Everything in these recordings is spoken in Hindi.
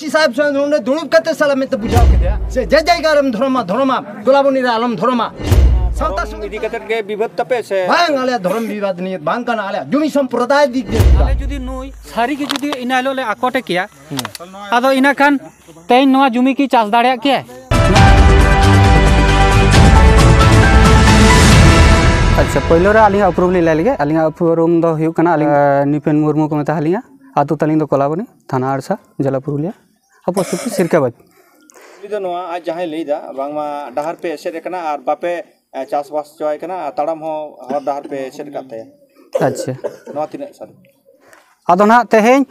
साहब से दुड़ूब करते साला में तो बुझाव के से जय जयकार धर्मा धर्मा गोलाबनी आलम धर्मा सावता इदी कते के विवाद तपे से बांग आले धर्म विवाद नहीं बांग काना आले जुमी संप्रदाय दिक दे आले जुदी नुई सारी के जुदी इनालो ले आकोटे किया आदो इना खान तेन नवा जुमी की चास दाड़िया के अच्छा पहिलो रे आलिंगा अप्रूवल ले लगे आलिंगा अप्रूवल दो हुयु कना आलिंगा निपेन मुर्मू को मता हलिया आतु तलिंग दो कोलाबनी थाना आरसा जिला पुरुलिया अपस्थिति सिरकाबाद इदो नवा आज जहां लेदा बांगमा डहार पे एसेद कना आर बापे चासबास चोय कना ताड़ाम हो हर डहार पे एसेद काते अच्छा नवा तिना सारी आदो ना तेहेन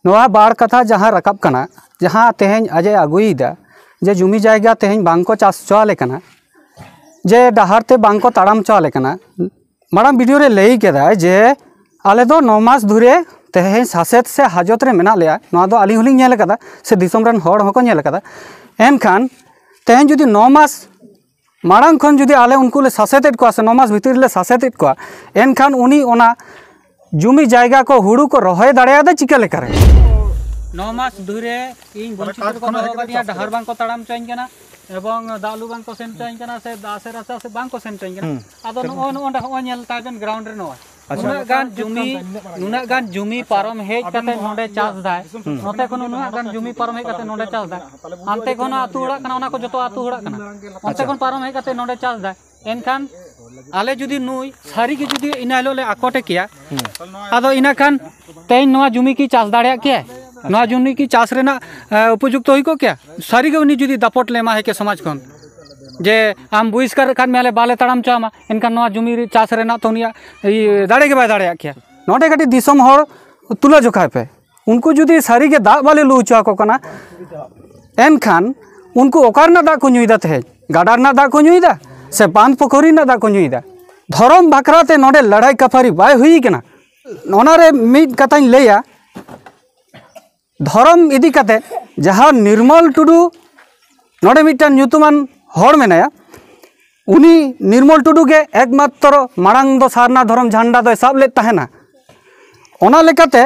नवा बाड़ कथा जहां रकाब कना जहां तेहेन अजय अगुईदा जे जुमी जायगा तेहेन बांको चास चोले कना जे डहार ते बांको ताड़ाम चोले कना माराम वीडियो रे लई केदा जे आले दो 9 मास धुरे तेहेन सासेत से हाजत रे मेना लिया नवा दो आली हुलिंग नेल कदा से दिसम रन हड़ हको नेल कदा एनखान तेहेन जुदी 9 मास मारांग खन जुदी आले उनको ले सासेतेट को से 9 मास भीतर ले सासेतेट को एनखान उनी ओना जुमी जायगा को हुड़ू को रहोय दाड़िया दा चिका ले करे 9 मास धुरे इन बंचित को होगा डहार बांग को ताड़ाम चोइन कना एवं दालू बांग को सेन चोइन कना से दासे रासा से बांग को सेन चोइन कना आदो ओंडा हो नेल ताबेन ग्राउंड रे नवा नुना गान जुमी पारम हेज कते नोडे चास दाय नोते कोन नुना गान जुमी पारम हेज कते नोडे चास दाय आनते कोन आतु हुड़ा कना ओना को जतो आतु हुड़ा कना ओते कोन पारम हेज कते नोडे चास दाय एनखान आले जुदी नुई सारी के जुदी इनालो ले आकोटे किया आदो इना खान तेन नवा जुमी की चास दाड़िया के नवा जुमी की चास रेना उपयुक्त होई को क्या सारी के उनी जुदी दापट लेमा है के समाज कोन जे आम बहिष्कार खान मेले बाले ताड़ाम चामा इनखान नवा जुमी चास रेना तो उनिया दाड़े के बाय दाड़िया क्या नोडे कटी दिसम हर तुला जोखा पे उनको जुदी सारी के दा बाले लू चा को कना एनखान उनको ओकार ना दा को नुईदा ते गाडार ना दा को नुईदा से बांध पोखरी ना दा को नुईदा धरम बाकराते नोडे लड़ाई कफारी बाय हुई केना नोना रे मिद कथाई लेया धरम इदी कते जहां निर्मल टुडू नोडे मिटन ᱧᱩᱛᱩᱢᱟᱱ हर मेनाया उनी निर्मल टुडू के एकमात्र मारांग दो सारना धरम झंडा दो साब ले तहना ओना लेकाते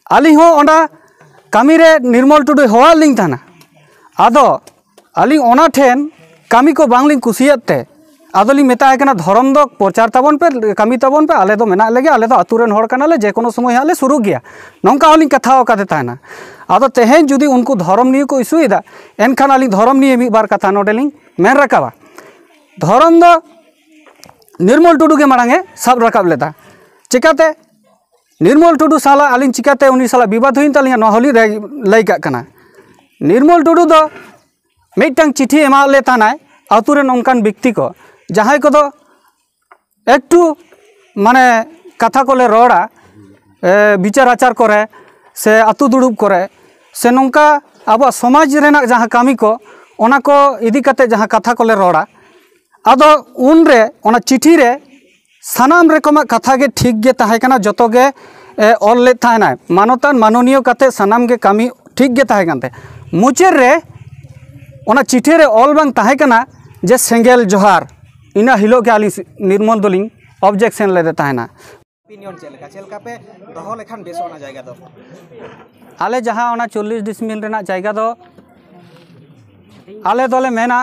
आली हो ओना कामी रे निर्मल टुडू होवा लिंग थाना आदो आली ओना ठेन कामी को बांगलिंग कुसियाते आदोली मेता है कना धरम दो प्रचार ताबन पे कामी ताबन पे आले दो मेना लेगे आले दो अतुरेन हर कनाले जे कोनो समय आले शुरू गया नोंका होलिंग कथा ओकाते ताना आदो तेहेन जुदी उनको धरम निये को इशुइदा एनखान आली धरम निये मी बार कथा नोडेलिंग मेन रकाबा धरम दो निर्मल टुडू के मारांगे सब रकाब लेता चिकाते निर्मल टुडू साला आलिंग चिकाते उनी साला विवाद हुइन तालिंगा नहली लई का कना निर्मल टुडू दो मिटटांग चिठी एमा लेता नाय आतुरे नोंकान व्यक्ति को जहां को दो एकटू माने कथा को ले रोड़ा विचार आचार करे से आतु दुड़ुब करे से नोंका अब समाज रेना जहां कामी को ओना को इदी कते जहां कथा को ले रोड़ा आदो उन रे ओना चिठी रे सानाम रकम कथा के ठीक गे ताहे कना जतो गे ऑल ले थाना मानवतान माननीय कते सानाम गे कामी ठीक गे ताहे कानते मुचेर रे ओना चिठी रे ऑल बांग ताहे कना जे सेंगेल जोहार इना हिलो के आली निर्मल दोलिंग ऑब्जेक्शन ले देता है ना ओपिनियन चेलका पे दोहो लेखान बेस ओना जायगा दो आले जहां ओना 40 डिसमिल रेना जायगा दो आले दोले मेना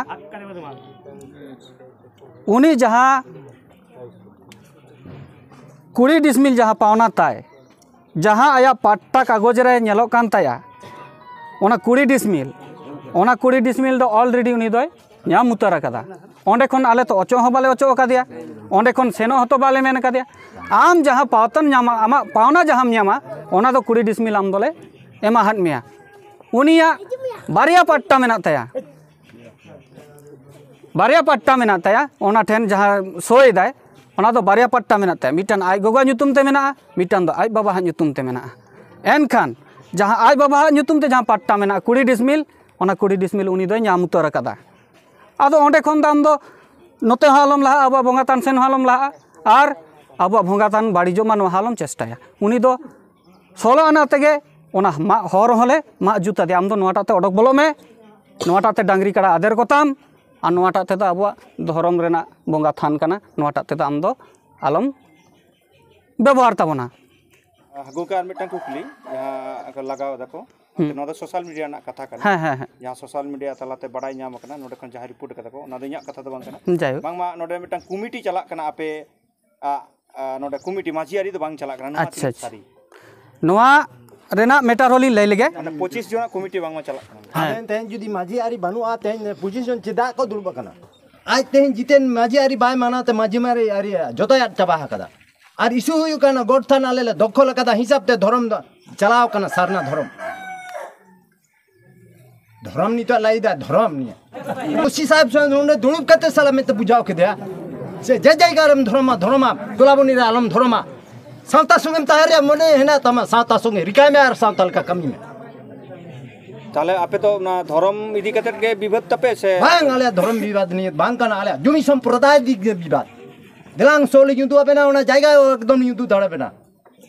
उनी जहां 20 डिसमिल जहां पावना ताय जहां आया पट्टा कागज रे नेलो कान ताया ओना 20 डिसमिल दो ऑलरेडी उनी दोय ᱧᱟᱢ उतार कदा ओंडे खन आले तो अचो हो बाले अचो कदिया ओंडे खन सेनो हतो बाले मेन कदिया आम जहां पावतन ᱧᱟᱢᱟ आमा पावना जहां ᱧᱟᱢᱟ ओना दो 20 डिसमिल आम दोले एमा हात मेया उनिया बारिया पट्टा मेना ताया ओना ठेन जहां सोय दाय ओना दो बारिया पट्टा मेना ताया मिटन आय गोगा ᱧᱩᱛᱩᱢ ते मेना मिटन दो आय बाबा हा ᱧᱩᱛᱩᱢ ते मेना एनखान जहां आय बाबा हा ᱧᱩᱛᱩᱢ ते जहां पट्टा मेना 20 डिसमिल ओना 20 डिसमिल उनी दो ᱧᱟᱢ उतार कदा आदो ओंडे खन दाम दो नोते हालम लहा अब भोंगातान सेन हालम लहा और अब भोंगातान बाड़ीजो मा हालम चेष्टाया उनी दो 16 आना तेगे ओना मा हर होले मा जुता दे आम दो नोटाते ओडक बोलो में नोटाते डांगरी काड़ा आदेर कोताम और नोटाते तो अब धरम रेना बोंगा थान कना नोटाते तो आम दो आलम व्यवहार ताबोना गोका मिटन कुकली लगाव दको ᱱᱚᱣᱟ ᱫᱚ ᱥᱳᱥᱟᱞ ᱢᱤᱰᱤया ᱨᱮᱱᱟᱜ ᱠᱟᱛᱷᱟ ᱠᱟᱱᱟ ᱦᱮᱸ ᱦᱮᱸ ᱦᱮᱸ ᱡᱟᱦᱟᱸ ᱥᱳᱥᱟल मीडिया ᱛᱟᱞᱟᱛᱮ ᱵᱟᱲᱟᱭ ᱧᱟᱢ ᱟᱠᱟᱱᱟ ᱱᱚᱰᱮ ᱠᱷᱚᱱ ᱡᱟᱦᱟᱸ ᱨᱤᱯᱳर्ट ᱠᱟᱫᱟ ᱠᱚ ᱚᱱᱟ ᱫᱚ ᱤᱧᱟᱹᱜ ᱠᱟᱛᱷᱟ ᱫᱚ ᱵᱟᱝ ᱠᱟᱱᱟ ᱡᱟᱭᱦᱳᱠ ᱵᱟᱝᱢᱟ ᱱᱚᱰᱮ ᱢᱤᱫᱴᱟᱝ ᱠᱚᱢᱤᱴᱤ ᱪᱟᱞᱟᱜ ᱠᱟᱱᱟ ᱟᱯᱮ ᱱᱚᱰᱮ ᱠᱚᱢᱤᱴᱤ ᱢᱟᱹᱡᱷᱤ ᱟᱹᱨᱤ ᱫᱚ ᱵᱟᱝ ᱪᱟᱞᱟᱜ ᱠᱟᱱᱟ ᱱᱚᱣᱟ ᱟᱪᱪᱷᱟ ᱛᱤᱱᱟᱹᱜ ᱥᱟᱹᱨᱤ ᱱᱚᱣᱟ ᱨᱮᱱᱟᱜ ᱢᱮᱴᱟᱨ ᱦᱚᱞᱤᱧ ᱞᱟᱹᱭ ᱞᱮᱜᱮ 25 ᱡᱚᱱᱟᱜ ᱠᱚᱢᱤᱴᱤ ᱵᱟᱝᱢᱟ ᱪᱟᱞᱟᱜ ᱠᱟᱱᱟ ᱟᱵᱮᱱ ᱛᱮᱦᱮᱧ ᱡᱩᱫᱤ ᱢᱟᱹᱡᱷᱤ ᱟᱹᱨᱤ ᱵᱟᱹᱱᱩᱜᱼᱟ ᱛᱮᱦᱮᱧ ᱯᱚᱡᱤᱥᱚᱱ ᱪᱮᱫᱟᱜ ᱠᱚ ᱫᱩᱲᱩᱵ ᱟᱠᱟᱱᱟ ᱟᱡ ᱛᱮᱦᱮᱧ ᱡᱤᱛᱮᱱ ᱢᱟᱹᱡᱷᱤ ᱟᱹᱨᱤ ᱵᱟᱭ ᱢᱟᱱᱟᱣᱛᱮ ᱢᱟᱹᱡᱷᱤ ᱟᱹᱨᱤ ᱡᱚᱛᱚᱭ ᱟᱫ ᱪᱟᱵᱟ ᱟᱠᱟᱫᱟ ᱟᱨ ᱤᱥᱩ ᱦᱩᱭᱩᱜ ᱠᱟᱱᱟ ᱜᱚᱰ ᱛᱷᱟᱱ ᱟᱞᱮ ᱞᱮ ᱫᱚᱠᱷᱚᱞ ᱟᱠᱟᱫᱟ ᱦᱤᱥᱟᱹᱵ ᱛᱮ ᱫᱷᱚᱨᱚᱢ ᱫᱚ ᱪᱟᱞᱟᱣ ᱠᱟᱱᱟ ᱥᱟᱨᱱᱟ ᱫᱷᱚᱨᱚᱢ धर्म नित लाइदा धर्म निया उसी साहब से उन्होंने दुणुब कते साला में तो बुझाव के दिया से जय जयकारम धर्मा धर्मा गुलाबनी रे आलम धर्मा सावता संगम तारे मने हेना तमा सावता संगे रिकाय में और सावताल का कमी में ताले आपे तो ना धर्म इदी कते के विवाद तपे से बांग आले धर्म विवाद नहीं बांग कना आले जमी संप्रदाय दिग विवाद दिलांग सोली युदु अबेना ओना जायगा एकदम युदु दड़ा बेना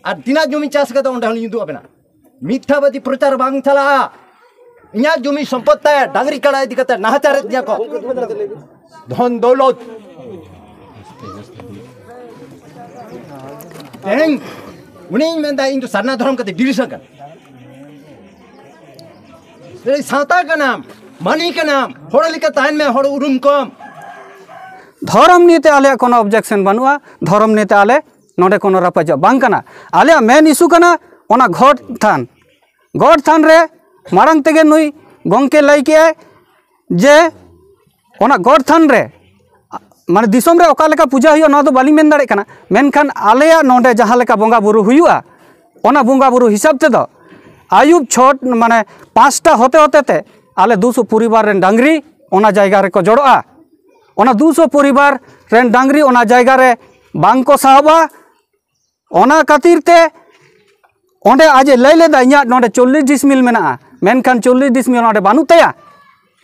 और तिना जमी चाष कते ओंडा युदु अबेना मिथ्यावादी प्रचार बांग चला इन्या जमी संपत्ति डांगरी कड़ा इदी कते नाहचार दिया को धन दौलत तें उनी मेंदा इन तो सरना धर्म कते बिरसा का सावता का नाम मानी का नाम होड़ली का तान में होड़ उरुम कम धर्म नीते आले कोनो ऑब्जेक्शन बनुआ धर्म नीते आले नोडे कोनो रपज बांग कना आले मेन इशू कना ओना घोट थान रे मारंग तेगे नुई गोंके लई के जे ओना घोट थान रे माने दिसोम रे ओका लेका पूजा हुआ ना तो बाली मेन दाड़े कना मेनखान आलेया नोडे जहां लेका बोंगा बुरु हुआ ओना बोंगा बुरु हिसाब ते दो आयुब छोट माने 5टा होते होते ते आले 200 परिवार रेन डांगरी ओना जायगा रे को जड़ोआ ओना 200 परिवार रेन डांगरी ओना जायगा रे बांग को साहबा ओना खातिर ते ओंडे आज लई लेदा इया नोडे 40 डिसमिल मेना मेनखान 40 डिसमिल ओंडे बानु तया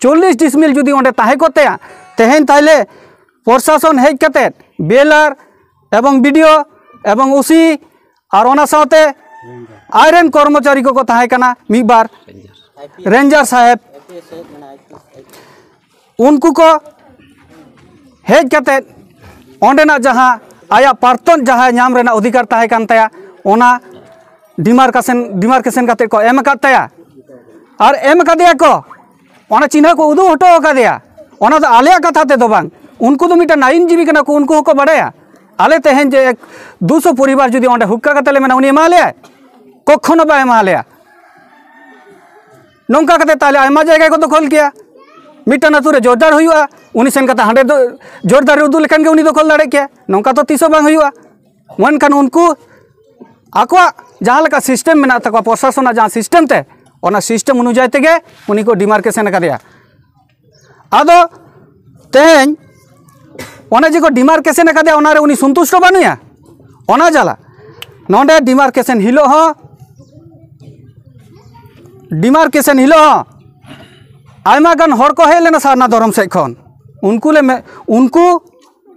40 डिसमिल जुदी ओंडे ताहे को तया तेहेन ताइले प्रशासन हेज कते बेलर एवं वीडियो एवं उसी और ओना साथे आयरन कर्मचारी को ताहे कना मी बार रेंजर साहेब उनको को हेज कते ओंडेना जहां आया पार्तन जहां नाम रेना अधिकार ताहे कान तया ओना डिमार्केशन कते को एम कातया और एम कादिया को ओना चिन्ह को उदू हटो कादिया ओना तो आलिया कथा ते दो बांग उनको तो मिटा नाइन जीबी कना को उनको को बड़ाया आले तेहेन जे 200 परिवार जुदी ओंडे हुक्का कतले मेना उनी एमाले कखनो बा एमालेया नौका कते ताले आयमा जायगा को दखल किया मिटा नातु रे जोरदार हुआ उनी सेन कता हांडे दो जोरदार उदू लेखान के उनी दखल दाड़े के नौका तो तीसो बांग हुआ मनखान उनको आकवा जहां लेका सिस्टम मेना तको प्रशासन जहां सिस्टम ते ओना सिस्टम अनुयायी तेगे उनी को डिमार्केशन कादिया आदो तेहेन ओना जे को डिमार्केशन कादिया ओना रे उनी संतुष्ट बानुया ओना जाला नोंडे डिमार्केशन हिलो हो डिमार्केशन हिलो हो आयमा गान हर को हेज लेना सारना धर्म से खन उनको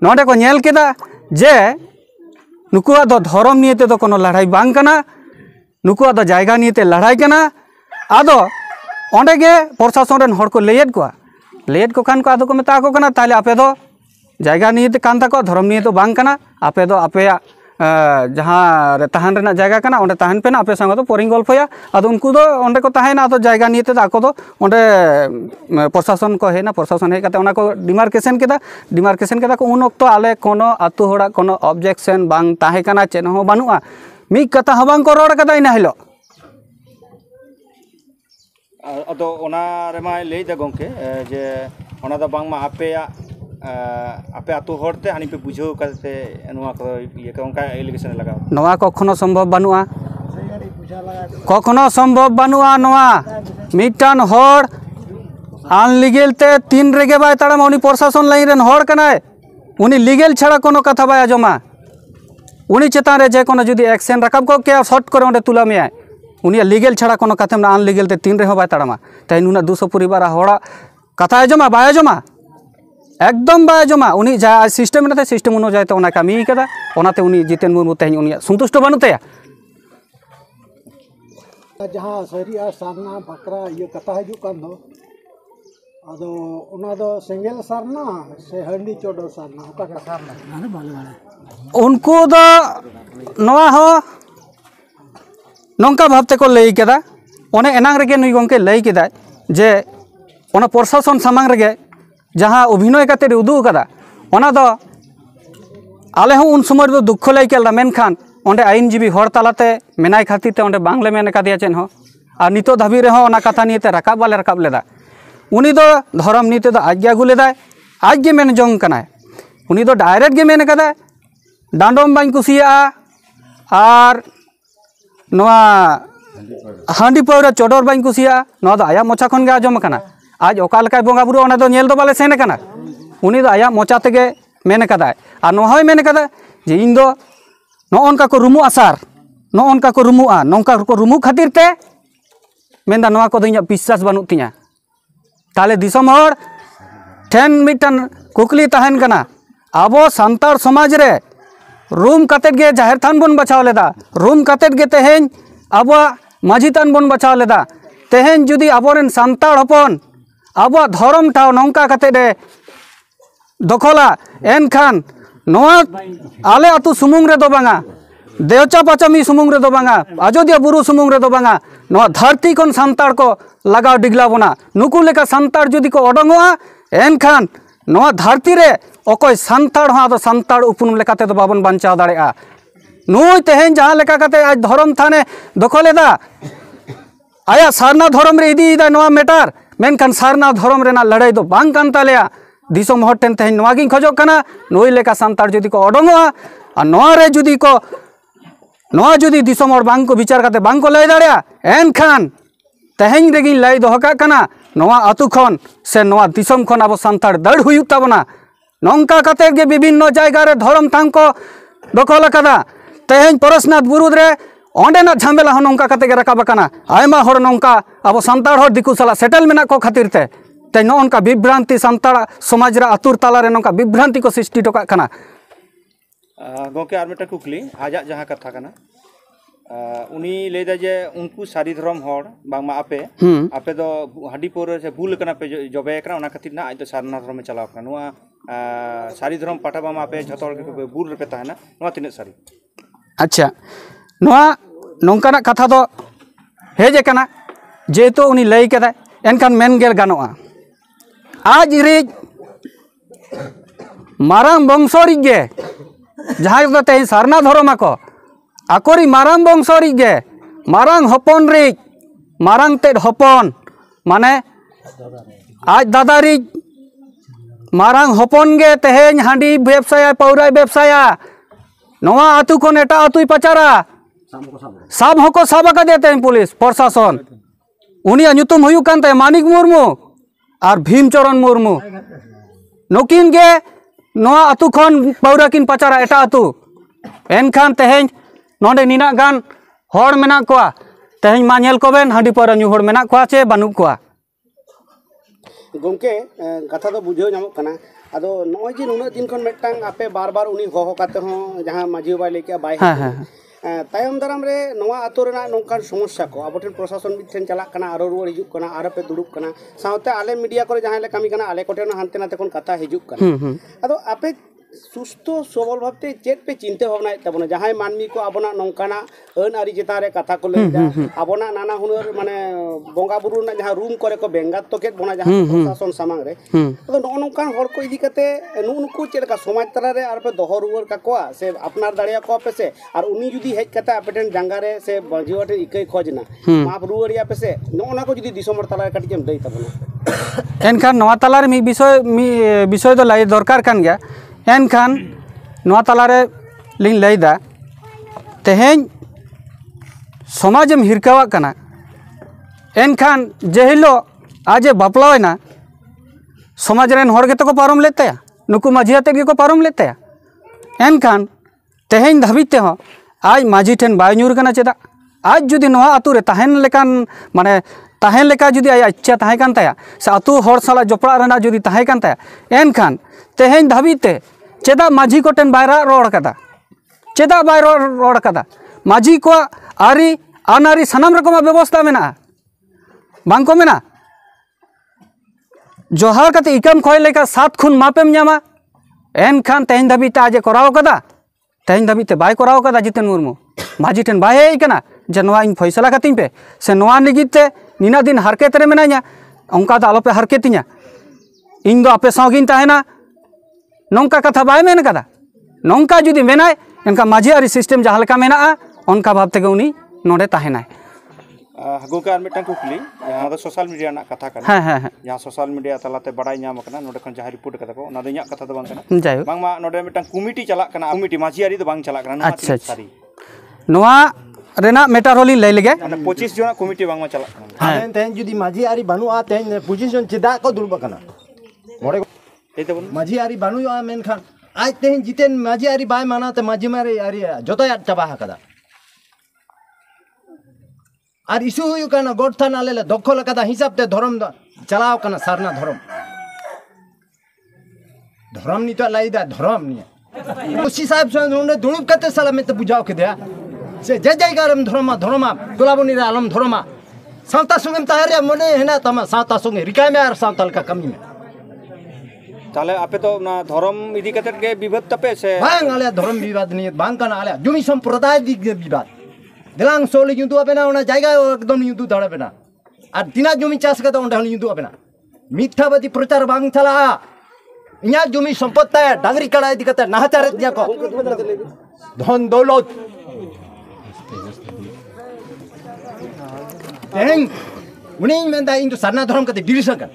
नोंडे को नेल केदा जे नुकुआ दो धर्म निये ते दो कोनो लड़ाई बांग कना नुकुआ दो जायगा निये ते लड़ाई कना आदो ओंडे गे प्रशासन रेन हर को लेयद को खान को आदो को मेता को कना ताले आपे दो जायगा निये ते कान ताको धर्म निये तो बांग कना आपे दो आपेया जहाँ रे तहन रेना जायगा कना ओंडे तहन पेना आपे संग दो पोरिंग गल्पया आदो उनको दो ओंडे को तहना आदो जायगा निये ते आको दो ओंडे प्रशासन को हेना प्रशासन हे कते ओना को डिमार्केशन केदा को उन ओक्तो आले कोनो आतु होड़ा कोनो ऑब्जेक्शन बांग ताहे कना चेन हो बानुआ मी कथा हो बांग को रोड कदा इना हिलो अदो ओना रेमा लई दे गोंके जे ओना दो बांग मा आपेया आपे आतु होड़ते हानि पे बुझो करते नोआ को ये का एलिगेशन लगाओ नोआ कखनो संभव बानुआ कखनो संभव बानुआ नोआ मिटान होड़ अनलीगल ते 3 रेगे बाय ताड़ाम उनी प्रशासन लाइन रेन होड़ कनाय उनी लीगल छाड़ा कोनो कथा बाय आजमा उनी चेतान रे जे कोनो जुदी एक्शन रकाब को के शॉर्ट करे ओंडे तुला में उनी लीगल छाड़ा कोनो कथा में अनलीगल ते 3 रे हो बाय ताड़ामा ताई नुना 200 परिवार होड़ा कथा आजमा बाय आजमा एकदम बाय जमा उनी जा सिस्टम में सिस्टम अनुयायी तो कमी कदा ओनाते उनी जितेन मुर्मू तेहन उनी संतुष्ट बानुतया जहाँ सरी सारना बकरा ये कथा हजू कान दो आदो ओना दो सेंगेल सारना से हंडी चोडो सारना ओका सारना माने बाले उनको दो नोआ हो नौका भावते को लई केदा ओने एनांग रेगे नुई गंके लई केदा जे ओना प्रशासन सामांग रेगे जहाँ अभिनय काते उदुग कदा ओना दो आले हूँ उन समय दुख ले केलदा मेनखान ओंडे आईनजीबी हर तालाते मेनाय खातिर ते ओंडे बांगले मेन कादिया चेन हो और नितो धाबी रे हो ओना कथा निये ते राकाब बाले राकाब लेदा उनी दो धर्म नीति दो आज गे आगु लेदाय आज गे मेन जोंग कनाय उनी दो डायरेक्ट गे मेन कदा डांडोम बाñ कुसिया और नोआ हांडी पावरा चोडोर बाñ कुसिया नोआ दो आया मोचा खन गे आजम कना आज ओका लेकाय बोंगा बुरु ओना दो नेल दो बाले सेन कना उनी दो आया मोचा तेगे मेन कदाय और नोआ होय मेन कदा जे इन दो नोनका को रुमु आसार नोनका को रुमुआ नोंका को रुमु खातिर ते मेनदा नोआ को दो इᱧᱟᱹᱜ विश्वास बानुग तिᱧा ताले दिसम हर ठेन मिटन कुकली तहन कना आबो सांतार समाज रे रूम कतेट गे जाहिर थान बन बचाव लेदा रूम कतेट गे तेहेन आबो माझी थान बन बचाव लेदा तेहेन जुदी आबोरेन सांतार हपन आबो धर्म ठाव नौका कतेट दखला एनखान नोआ आले अतु सुमुंग रे दो बांगा देवचा पाचामी सुमुंग रे दो बांगा अयोध्या बुरु सुमुंग रे दो बांगा नोआ धरती खन सांतार को लगाव डिगला बोना नुकु लेका सांतार जुदी को ओडंगोआ एनखान नोआ धरती रे अकोय सांतार हो आदो सांतार उपनुम लेकाते दो बाबन बांचाव दाड़ेआ नुई तेहेन जहां लेका काते आज धर्म थाने दखलेदा आया सारना धर्म रे इदी दा नोआ मेटार मेनखान सारना धर्म रेना लड़ाई दो बांग कान तालेया दिसम हर टेन तेहेन नोआ गिन खोजोग कना नुई लेका सांतार जुदी को ओडंगोआ आ नोआ रे जुदी को नोआ जुदी दिसम हर बांग को विचार काते बांग को लय दाड़ेया एनखान तेहेन रेगिन लय दोहका कना नोआ आतु खन से नोआ दिसम खन आबो सांतार दड़ हुयुग ताबोना नौका काते गे विभिन्न जायगा रे धर्म थान को दखल कदा तेहेन परसनाथ बुरु रे ओंडेना झामेला हन नौका काते गे राकाब कना आयमा हर नौका आबो सांतार हर दिकु साला सेटल मेना को खातिर ते नौका विभ्रांति सांतार समाज रे आतुर ताला रे नौका विभ्रांति को सृष्टि टोका कना गोंके आर मेटा कुकली आजा जहां कथा कना उनी लेदा जे उनको सारी धर्म हर बांगमा आपे दो हाडी पोर से भूल कना पे जबे कना ओना खातिर ना आज तो सारना धर्म में चलाव कना नोआ सारी धर्म पाटा बामा पे झतो हर के बुर रे पे ताहना नोआ तिने सारी अच्छा नोआ नोंकाना कथा दो हेजे कना जेतो उनी लई केदा एनखान मेन गेल गानोआ आज रे मारांग बंशोरी गे जहां दो ते सारना धर्म को आकोरी मारांग बंशोरी गे मारांग हपन रे मारांग तेड हपन माने आज दादारी मारांग हपन गे तेहेन हांडी व्यवसाय पौराय व्यवसाय नोआ आतु कोन एटा आतुई पचारा साब हको साब आकादे तेहेन पुलिस प्रशासन उनी नुतुम हुयु कान ते मानिक मुर्मू और भीमचरण मुर्मू नुकिन गे नोआ आतु खन पौरा किन पचारा एटा आतु एनखान तेहेन नोंडे निना गान हर मेना कोआ तेहेन मा नेल कोबेन हांडी पौरा न्यू हर मेना कोआ चे बानु कोआ गोंके कथा दो बुझाव नामक कना आदो नय जे नुना दिन खन मेटांग आपे बार बार उनी होहो काते हो जहां माझी बाय लेके बाय तायम दाराम रे नोआ आतो रेना नोंकान समस्या को अब ठेन प्रशासन ठेन चला कना आरो रुवाड़ हिजुक कना आरो पे दुड़ुब कना सावते आले मीडिया करे जहां ले कामी कना आले कोठे हानते नाते कोन कथा हिजुक कना आदो आपे सुस्थ सबल भावते चेत पे चिंता भावना तबना जहां मानमी को आबना नोंकाना अन आरी चेता रे कथा को लेदा आबना नाना हुनर माने बोंगा बुरु ना जहां रूम करे को बेंगात तो केत बना जहां प्रशासन सामांग रे तो नोंकान हर को इदी कते नुनको चेलका समाज तरा रे आर पे दोहर रुवर काकोआ से अपनार दाड़िया को पे से और उनी जुदी हेज कता अपेटन जंगा रे से बजीवाटे इकई खोजना माप रुवरिया पे से नोना को जुदी दिसमर तला रे कटिम दई तबना एनखान नोआ तला रे मी विषय दो लाई दरकार कान गया एनखान नोआ तालारे लिंग लैदा तेहेन समाजम हिरकावा कना एनखान जेहिलो आजे बापलावना समाज रेन हर गेतो को पारम लेतेया नुकु माझी आते गे को पारम लेतेया एनखान तेहेन धाबिते हो आज माझी ठेन बाय न्यूर कना चेदा आज जुदी नोआ आतु रे ताहेन लेकान माने ताहेन लेका जुदी आया इच्छा ताहे कान ताया से आतु हर साला जपड़ा रेना जुदी ताहे कान ताया एनखान तेहेन धाबिते चेदा माझी को टेन बायरा रोड कदा चेदा बाय रोड कदा माझी को आरी आनारी सनाम रकम व्यवस्था मेना बांग को मेना जोहार कते इकम खोय लेका 7 खुन मापेम न्यामा एनखान तेहेन धाबिते आजे कराव कदा तेहेन धाबिते बाय कराव कदा जितेन मुर्मू माझी टेन बाय हेय कना जे नवा इन फैसला कतिं पे से नवा लगित ते निना दिन हरकत रे मेनाइया onka ᱫᱚ ᱟᱞᱚᱯᱮ ᱦᱟᱨᱠᱮᱛᱤᱧᱟ ᱤᱧ ᱫᱚ ᱟᱯᱮ ᱥᱟᱶᱜᱤᱧ ᱛᱟᱦᱮᱱᱟ ᱱᱚᱝᱠᱟ ᱠᱟᱛᱷᱟ ᱵᱟᱭ ᱢᱮᱱ ᱠᱟᱫᱟ ᱱᱚᱝᱠᱟ ᱡᱩᱫᱤ ᱢᱮᱱᱟᱭ ᱮᱱᱠᱷᱟᱱ ᱢᱟᱹᱡᱷᱤ ᱟᱹᱨᱤ ᱥᱤᱥᱴᱮᱢ ᱡᱟᱦᱟᱸ ᱞᱮᱠᱟ ᱢᱮᱱᱟᱜᱼᱟ ᱚᱱᱠᱟ ᱵᱷᱟᱵ ᱛᱮᱜᱮ ᱩᱱᱤ ᱱᱚᱰᱮ ᱛᱟᱦᱮᱱᱟᱭ ᱜᱚᱝᱠᱮ ᱟᱨ ᱢᱤᱫᱴᱟᱝ ᱠᱩᱠᱞᱤ ᱡᱟᱦᱟᱸ ᱫᱚ ᱥᱳᱥᱟᱞ ᱢᱤᱰᱤᱭᱟ ᱨᱮᱱᱟᱜ ᱠᱟᱛᱷᱟ ᱠᱟᱱᱟ ᱡᱟᱦᱟᱸ ᱥᱳᱥᱟᱞ ᱢᱤᱰᱤᱭᱟ ᱛᱟᱞᱟᱛᱮ ᱵᱟᱲᱟᱭ ᱧᱟᱢ ᱟᱠᱟᱱᱟ ᱱᱚᱰᱮ ᱠᱷᱚᱱ ᱡᱟᱦᱟᱸ ᱨᱤᱯᱳर्ट ᱠᱟᱫᱟ ᱠᱚ ᱚᱱᱟ ᱫᱚ ᱤᱧᱟᱹᱜ ᱠᱟᱛᱷᱟ ᱫᱚ ᱵᱟᱝ ᱠᱟᱱᱟ ᱡᱟᱭᱦᱳᱠ ᱵᱟᱝᱢᱟ ᱱᱚᱰᱮ ᱢᱤᱫᱴᱟᱝ ᱠᱚᱢᱤᱴᱤ ᱪᱟᱞᱟᱜ ᱠᱟᱱᱟ ᱠᱚᱢᱤᱴᱤ ᱢᱟᱹᱡᱷᱤ ᱟᱹᱨᱤ ᱫᱚ ᱵᱟᱝ ᱪᱟᱞᱟᱜ ᱠᱟᱱᱟ ᱱᱚᱣᱟ ᱛᱤᱱᱟᱹᱜ ᱥᱟᱹᱨᱤ ᱱᱚᱣᱟ ᱨᱮᱱᱟᱜ ᱢᱮᱴᱟᱨ ᱦᱚᱞᱤᱧ ᱞᱟᱹᱭ ᱞᱮᱜᱮ 25 ᱡᱚᱱᱟᱜ ᱠᱚᱢᱤᱴᱤ ᱵᱟᱝᱢᱟ ᱪᱟᱞᱟᱜ ᱠᱟᱱᱟ तेहन जुदी माझी आरी बानुआ तेहन 25 जन चेदा को दुलबा कना मोरे এই তো বলুন माझी आरी बानुआ मेनखान आज तेहन जितेन माझी आरी बाय माना ते माझी मारे आरी जोतो या चाबा कदा आर इशू हुयु कना गोड थाना लेले दखल कदा हिसाब ते धर्म चलाव कना सारना धर्म नि तो लाइदा धर्म नि ओसी साहब से उन्होंने दुनुब कते साला में तो बुझाव के दिया से जय जयकारम धर्मा गुलाबनी रे आलम धर्मा सावता संगम तारे मने हेना तमा सावता संगे रिकाय में आर सावताल का कमी में ताले आपे तो ना धर्म इदी कते के विवाद तपे से बांग आले धर्म विवाद नि बांग कना आले जमी संप्रदाय दिग विवाद दिलांग सोली युदु अबेना ओना जायगा एकदम युदु दड़बेना आर तिना जमी चाष कदा ओंडा युदु अबेना मिथ्यावादी प्रचार बांग चला इना जमी संपत्ति डांगरी कड़ा इदी कते नाहचार दिया को धन दौलत तेहन उनी मेंदा इन तो सरना धर्म कते बिरसा का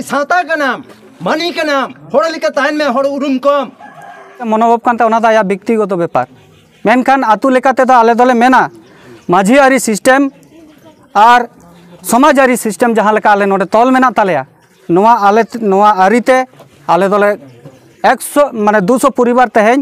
सावता का नाम मानी का नाम होड़ली का तान में होड़ उरुम कम मनोभाव कानते ओना दा या व्यक्तिगत बेपार मेनखान आतु लेकाते दा आले दले मेना माझी आरी सिस्टेम आर समाज आरी सिस्टेम जहाँ लेका आले नोडे तल मेना तालेया नोआ आले नोआ आरीते आले दले 100 माने 200 परिवार तेहें